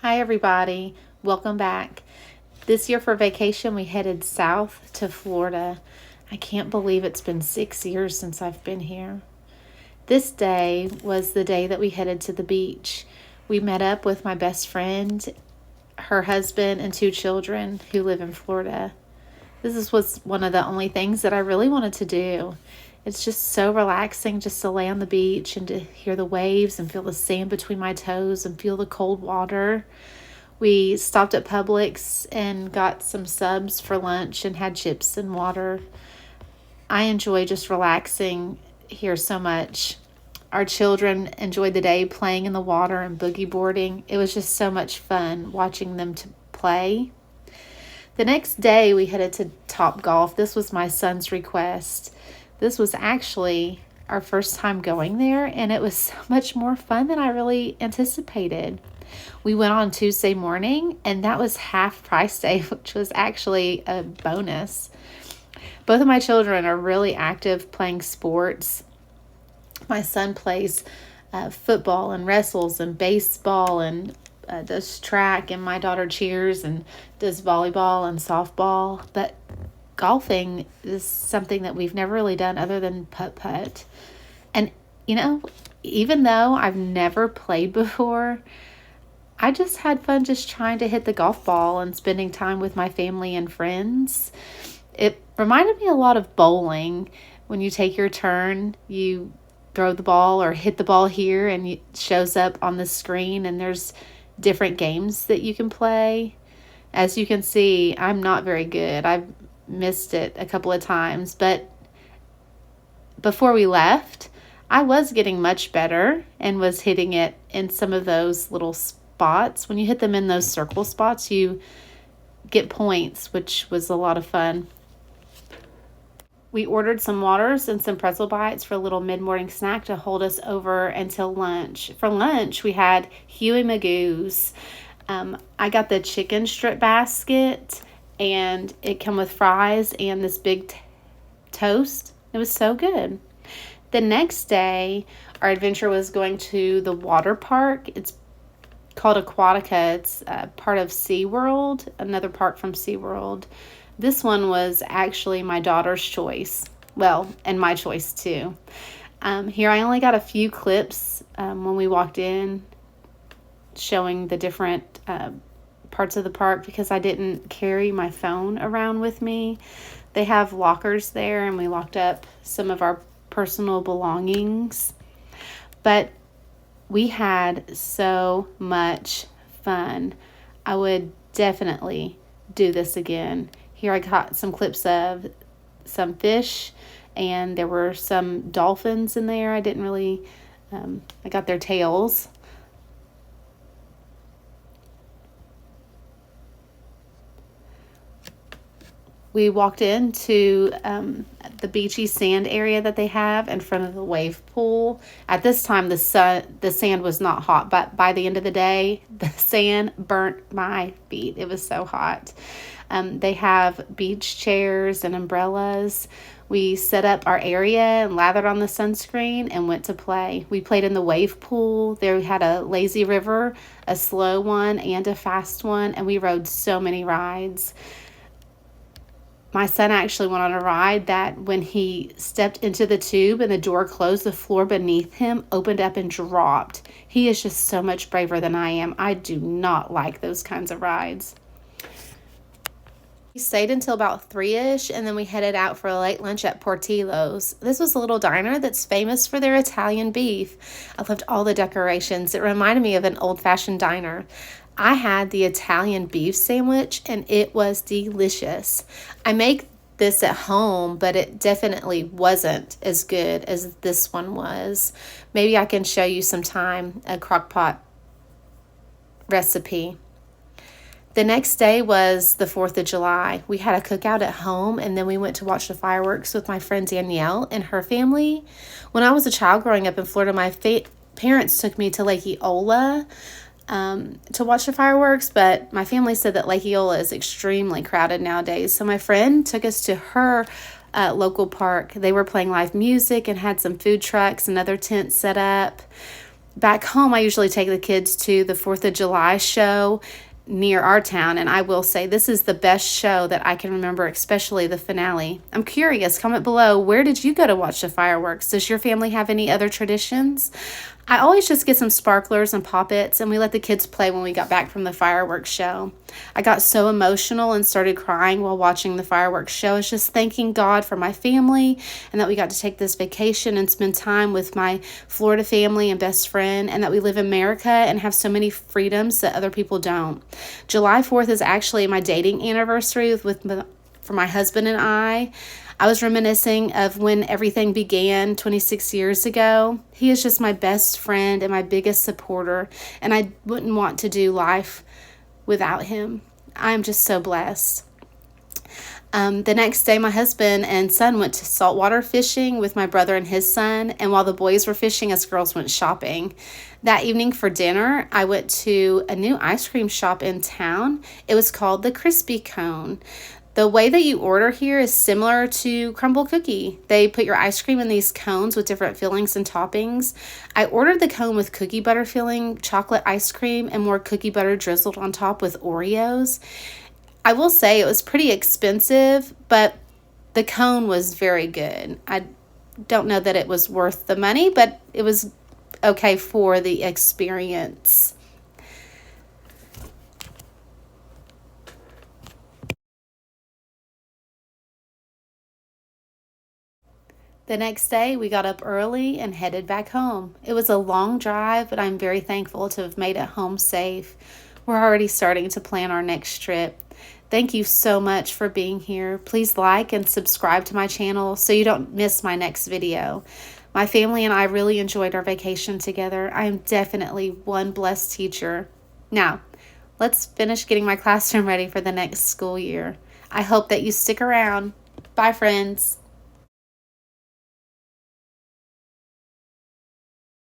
Hi, everybody. Welcome back. This year for vacation, we headed south to Florida. I can't believe it's been 6 years since I've been here. This day was the day that we headed to the beach. We met up with my best friend, her husband, and 2 children who live in Florida. Was one of the only things that I really wanted to do. It's just so relaxing just to lay on the beach and to hear the waves and feel the sand between my toes and feel the cold water. We stopped at Publix and got some subs for lunch and had chips and water. I enjoy just relaxing here so much. Our children enjoyed the day playing in the water and boogie boarding. It was just so much fun watching them to play. The next day, we headed to Top Golf. This was my son's request. This was actually our first time going there, and it was so much more fun than I really anticipated. We went on Tuesday morning, and that was half price day, which was actually a bonus. Both of my children are really active playing sports. My son plays football and wrestles and baseball and does track, and my daughter cheers and does volleyball and softball. But golfing is something that we've never really done other than putt-putt. And, even though I've never played before, I just had fun just trying to hit the golf ball and spending time with my family and friends. It reminded me a lot of bowling. When you take your turn, you throw the ball or hit the ball here and it shows up on the screen, and there's different games that you can play. As you can see, I'm not very good. I've missed it a couple of times, but before we left, I was getting much better and was hitting it in some of those little spots. When you hit them in those circle spots, you get points, which was a lot of fun. We ordered some waters and some pretzel bites for a little mid-morning snack to hold us over until lunch. For lunch, we had Huey Magoo's. I got the chicken strip basket, and it came with fries and this big toast. It was so good. The next day, our adventure was going to the water park. It's called Aquatica. It's part of SeaWorld, another park from SeaWorld. This one was actually my daughter's choice. Well, and my choice too. Here I only got a few clips when we walked in showing the different parts of the park because I didn't carry my phone around with me. They have lockers there, and we locked up some of our personal belongings. But we had so much fun. I would definitely do this again. Here I got some clips of some fish, and there were some dolphins in there. I didn't really, I got their tails. We walked into the beachy sand area that they have in front of the wave pool. At this time, the sand was not hot, but by the end of the day, the sand burnt my feet. It was so hot. They have beach chairs and umbrellas. We set up our area and lathered on the sunscreen and went to play. We played in the wave pool. There we had a lazy river, a slow one, and a fast one, and we rode so many rides. My son actually went on a ride that when he stepped into the tube and the door closed, the floor beneath him opened up and dropped. He is just so much braver than I am. I do not like those kinds of rides. We stayed until about 3-ish, and then we headed out for a late lunch at Portillo's. This was a little diner that's famous for their Italian beef. I loved all the decorations. It reminded me of an old-fashioned diner. I had the Italian beef sandwich, and it was delicious. I make this at home, but it definitely wasn't as good as this one was. Maybe I can show you sometime a crock pot recipe. The next day was the 4th of July. We had a cookout at home, and then we went to watch the fireworks with my friend Danielle and her family. When I was a child growing up in Florida, my parents took me to Lake Eola to watch the fireworks, but my family said that Lake Eola is extremely crowded nowadays. So my friend took us to her local park. They were playing live music and had some food trucks and other tents set up. Back home, I usually take the kids to the 4th of July show near our town, and I will say this is the best show that I can remember, especially the finale. I'm curious, comment below, where did you go to watch the fireworks? Does your family have any other traditions? I always just get some sparklers and pop-its, and we let the kids play when we got back from the fireworks show. I got so emotional and started crying while watching the fireworks show. I was just thanking God for my family and that we got to take this vacation and spend time with my Florida family and best friend, and that we live in America and have so many freedoms that other people don't. July 4th is actually my dating anniversary for my husband and I. I was reminiscing of when everything began 26 years ago. He is just my best friend and my biggest supporter, and I wouldn't want to do life without him. I'm just so blessed. The next day, my husband and son went to saltwater fishing with my brother and his son, and while the boys were fishing, us girls went shopping. That evening for dinner, I went to a new ice cream shop in town. It was called the Crispy Cone. The way that you order here is similar to Crumble Cookie. They put your ice cream in these cones with different fillings and toppings. I ordered the cone with cookie butter filling, chocolate ice cream, and more cookie butter drizzled on top with Oreos. I will say it was pretty expensive, but the cone was very good. I don't know that it was worth the money, but it was okay for the experience. The next day, we got up early and headed back home. It was a long drive, but I'm very thankful to have made it home safe. We're already starting to plan our next trip. Thank you so much for being here. Please like and subscribe to my channel so you don't miss my next video. My family and I really enjoyed our vacation together. I am definitely one blessed teacher. Now, let's finish getting my classroom ready for the next school year. I hope that you stick around. Bye, friends.